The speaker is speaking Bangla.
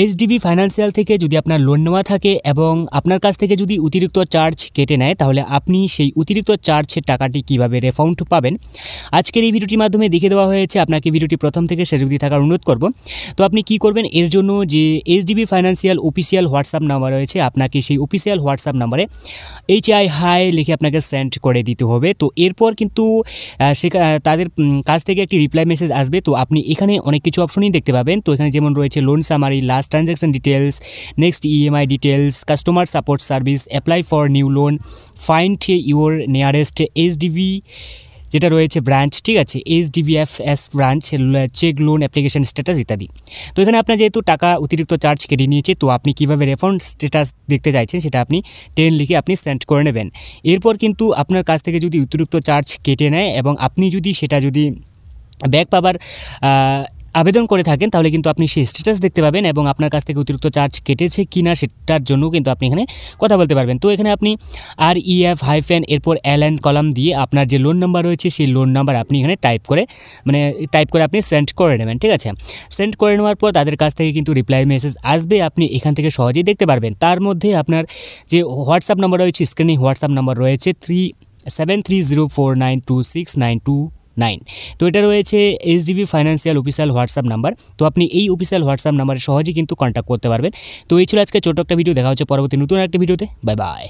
এইচডিবি ফাইন্যান্সিয়াল থেকে যদি আপনার লোন নেওয়া থাকে এবং আপনার কাছ থেকে যদি অতিরিক্ত চার্জ কেটে নেয় তাহলে আপনি সেই অতিরিক্ত চার্জের টাকাটি কিভাবে রিফান্ড পাবেন আজকের এই ভিডিওটির মাধ্যমে দেখিয়ে দেওয়া হয়েছে। আপনাকে ভিডিওটি প্রথম থেকে শেষ অবধি থাকার অনুরোধ করব। তো আপনি কি করবেন, এর জন্য যে HDB financial official WhatsApp number রয়েছে আপনাকে সেই অফিসিয়াল হোয়াটসঅ্যাপ নাম্বারে HI হাই লিখে আপনাকে সেন্ড করে দিতে হবে। তো এরপর কিন্তু তাদের কাছ থেকে একটি রিপ্লাই মেসেজ আসবে। তো আপনি এখানে অনেক কিছু অপশনই দেখতে পাবেন। তো এখানে যেমন রয়েছে loan summary, last transaction details, next EMI details, customer support service, apply for new loan, find your nearest HDB যেটা রয়েছে ব্রাঞ্চ, ঠিক আছে, HDBFS branch, check loan application status ইত্যাদি। তো এখানে আপনার যেহেতু টাকা অতিরিক্ত চার্জ কেটে নিয়েছে তো আপনি কীভাবে রিফান্ড স্ট্যাটাস দেখতে চাইছেন সেটা আপনি 10 লিখে আপনি সেন্ড করে নেবেন। এরপর কিন্তু আপনার কাছ থেকে যদি অতিরিক্ত চার্জ কেটে নেয় এবং আপনি যদি সেটা ব্যাক পাবার আবেদন করে থাকেন তাহলে কিন্তু আপনি সেই স্ট্যাটাস দেখতে পাবেন এবং আপনার কাছ থেকে অতিরিক্ত চার্জ কেটেছে কি না সেটার জন্য কিন্তু আপনি এখানে কথা বলতে পারবেন। তো এখানে আপনি REF হাইফেন এরপর LN কলাম দিয়ে আপনার যে লোন নাম্বার রয়েছে সেই লোন নাম্বার আপনি এখানে টাইপ করে আপনি সেন্ড করে নেবেন, ঠিক আছে। সেন্ড করে নেওয়ার পর তাদের কাছ থেকে কিন্তু রিপ্লাই মেসেজ আসবে, আপনি এখান থেকে সহজেই দেখতে পারবেন। তার মধ্যে আপনার যে হোয়াটসঅ্যাপ নাম্বার রয়েছে, স্ক্রিনে হোয়াটসঅ্যাপ নাম্বার রয়েছে 7330492692 তো এটা রয়েছে HDB financial official WhatsApp number. তো আপনি এই অফিসিয়াল হোয়াটসঅ্যাপ নাম্বারে সহজেই কিন্তু কন্ট্যাক্ট করতে পারবেন। তো এই ছিল আজকে ছোট একটা ভিডিও, দেখা হচ্ছে পরবর্তী নতুন একটা ভিডিওতে। Bye bye.